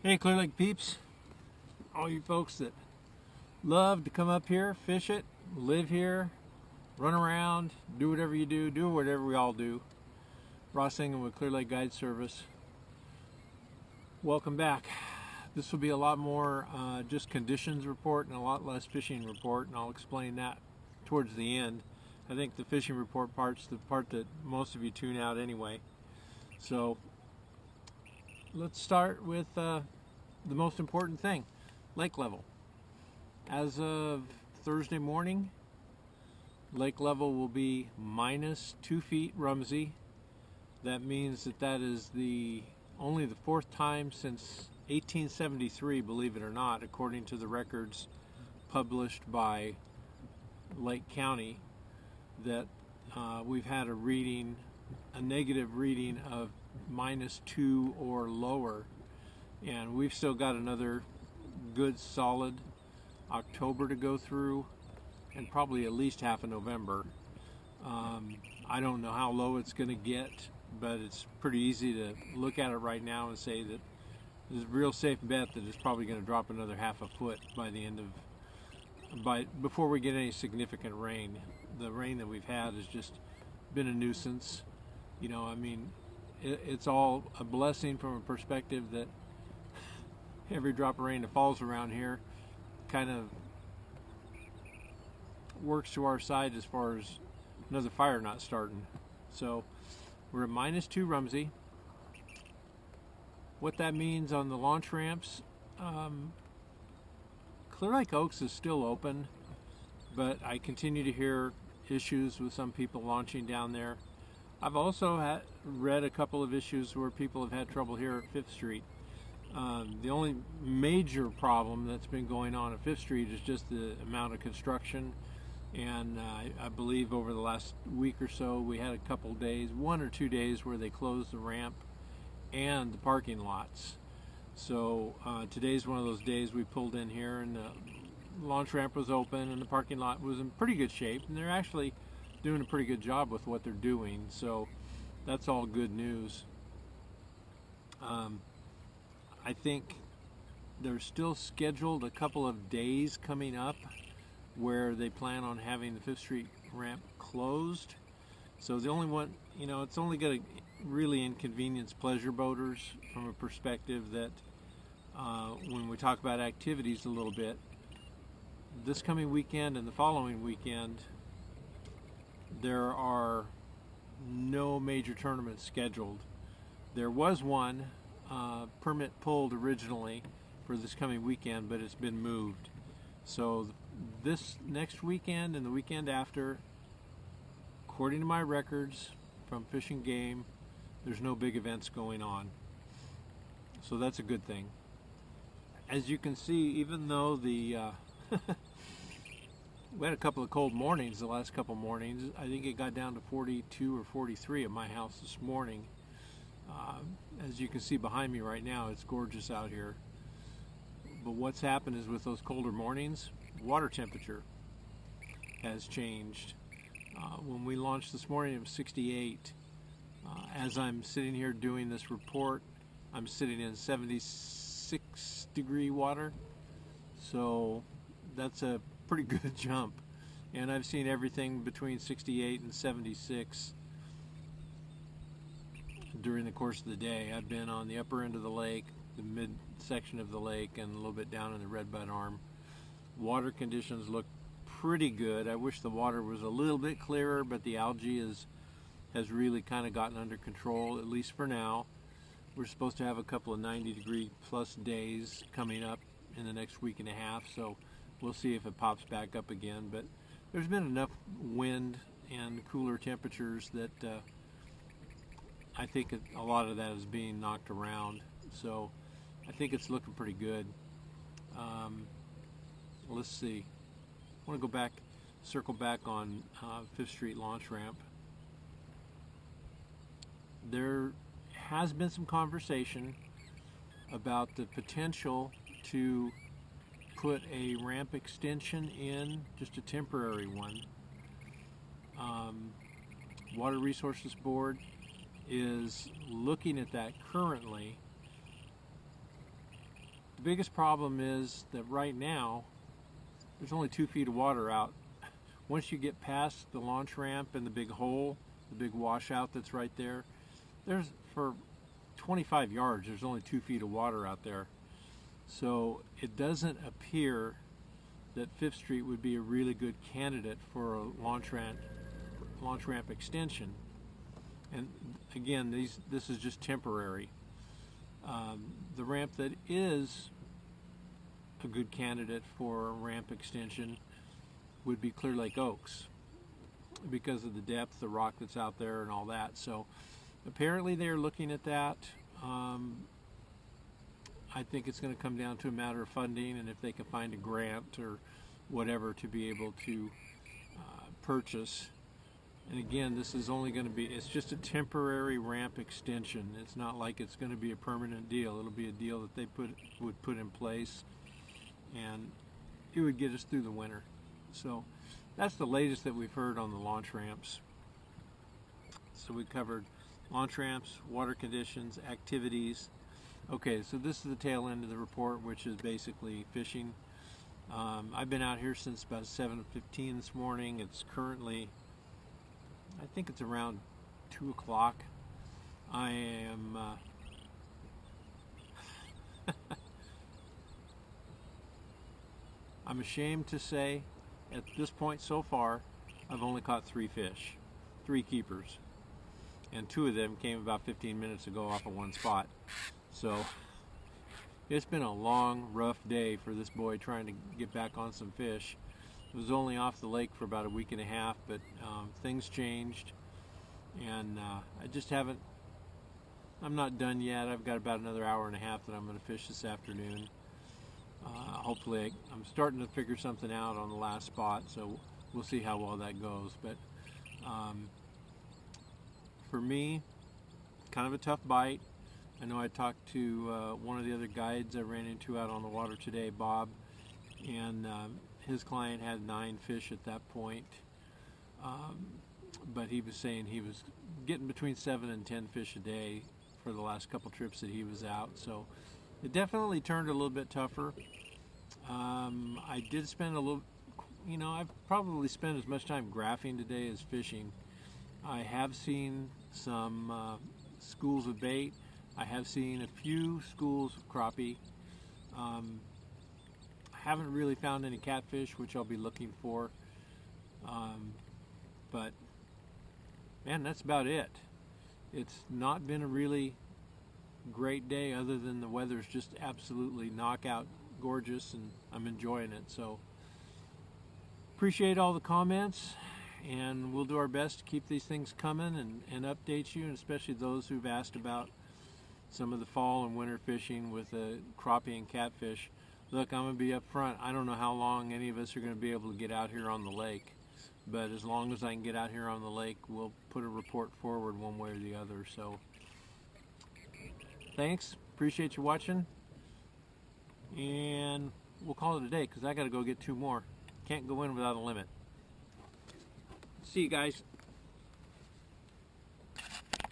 Hey, Clear Lake peeps, all you folks that love to come up here, fish it, live here, run around, do whatever you do whatever we all do. Ross Ingham with Clear Lake Guide Service. Welcome back. This will be a lot more just conditions report and a lot less fishing report, and I'll explain that towards the end. I think the fishing report part's the part that most of you tune out anyway. So let's start with the most important thing, lake level. As of Thursday morning, lake level will be minus 2 feet Rumsey. That means that is only the fourth time since 1873, believe it or not, according to the records published by Lake County, that we've had a negative reading of minus 2 or lower, and we've still got another good solid October to go through, and probably at least half of November. I don't know how low it's going to get, but it's pretty easy to look at it right now and say that there's a real safe bet that it's probably going to drop another half a foot by the end of before we get any significant rain. The rain that we've had has just been a nuisance. You know, I mean, it's all a blessing from a perspective that every drop of rain that falls around here kind of works to our side as far as another fire not starting. So we're at minus 2 Rumsey. What that means on the launch ramps, Clear Lake Oaks is still open, but I continue to hear issues with some people launching down there. I've also read a couple of issues where people have had trouble here at Fifth Street. The only major problem that's been going on at Fifth Street is just the amount of construction, and I believe over the last week or so we had a couple days, 1 or 2 days, where they closed the ramp and the parking lots. So today's one of those days we pulled in here and the launch ramp was open and the parking lot was in pretty good shape, and they're actually doing a pretty good job with what they're doing, so that's all good news. I think there's still scheduled a couple of days coming up where they plan on having the Fifth Street ramp closed. So the only one, you know, it's only going to really inconvenience pleasure boaters from a perspective that when we talk about activities a little bit, this coming weekend and the following weekend, there are no major tournaments scheduled. There was one permit pulled originally for this coming weekend, but it's been moved. So this next weekend and the weekend after, according to my records from Fish and Game, there's no big events going on. So that's a good thing. As you can see, even though we had a couple of cold mornings the last couple mornings, I think it got down to 42 or 43 at my house this morning. As you can see behind me right now, it's gorgeous out here. But what's happened is with those colder mornings, water temperature has changed. When we launched this morning, it was 68. As I'm sitting here doing this report, I'm sitting in 76 degree water. So that's a pretty good jump. And I've seen everything between 68 and 76 during the course of the day. I've been on the upper end of the lake, the mid section of the lake, and a little bit down in the Redbud Arm. Water conditions look pretty good. I wish the water was a little bit clearer, but the algae has really kind of gotten under control, at least for now. We're supposed to have a couple of 90-degree plus days coming up in the next week and a half, so we'll see if it pops back up again. But there's been enough wind and cooler temperatures that I think a lot of that is being knocked around. So I think it's looking pretty good. Let's see. I want to go back, circle back on Fifth Street launch ramp. There has been some conversation about the potential to put a ramp extension in, just a temporary one. Water Resources Board is looking at that currently. The biggest problem is that right now there's only 2 feet of water out. Once you get past the launch ramp and the big hole, the big washout that's right there, there's, for 25 yards, there's only 2 feet of water out there. So it doesn't appear that Fifth Street would be a really good candidate for a launch ramp extension. And again, this is just temporary. The ramp that is a good candidate for a ramp extension would be Clear Lake Oaks, because of the depth, the rock that's out there and all that. So apparently they're looking at that. I think it's going to come down to a matter of funding, and if they can find a grant or whatever to be able to purchase. And again, this is only going to be, it's just a temporary ramp extension. It's not like it's going to be a permanent deal. It'll be a deal that they would put in place, and it would get us through the winter. So that's the latest that we've heard on the launch ramps. So we covered launch ramps, water conditions, activities. Okay, so this is the tail end of the report, which is basically fishing. I've been out here since about 7:15 this morning. It's currently, I think it's around 2 o'clock. I am I'm ashamed to say at this point so far I've only caught 3 fish, 3 keepers, and 2 of them came about 15 minutes ago off of one spot. So it's been a long, rough day for this boy trying to get back on some fish. It was only off the lake for about a week and a half, but things changed, and I just haven't, I'm not done yet. I've got about another hour and a half that I'm going to fish this afternoon. Hopefully I'm starting to figure something out on the last spot, so we'll see how well that goes. But for me, kind of a tough bite. I know I talked to one of the other guides I ran into out on the water today, Bob, and his client had 9 fish at that point, but he was saying he was getting between 7 and 10 fish a day for the last couple trips that he was out. So it definitely turned a little bit tougher. I did spend a little, I've probably spent as much time graphing today as fishing. I have seen some schools of bait. I have seen a few schools of crappie. I haven't really found any catfish, which I'll be looking for. But man, that's about it. It's not been a really great day, other than the weather's just absolutely knockout gorgeous, and I'm enjoying it. So appreciate all the comments, and we'll do our best to keep these things coming and update you, and especially those who've asked about some of the fall and winter fishing with crappie and catfish. Look, I'm going to be up front. I don't know how long any of us are going to be able to get out here on the lake, but as long as I can get out here on the lake, we'll put a report forward one way or the other. So thanks, appreciate you watching, and we'll call it a day because I got to go get 2 more. Can't go in without a limit. See you guys.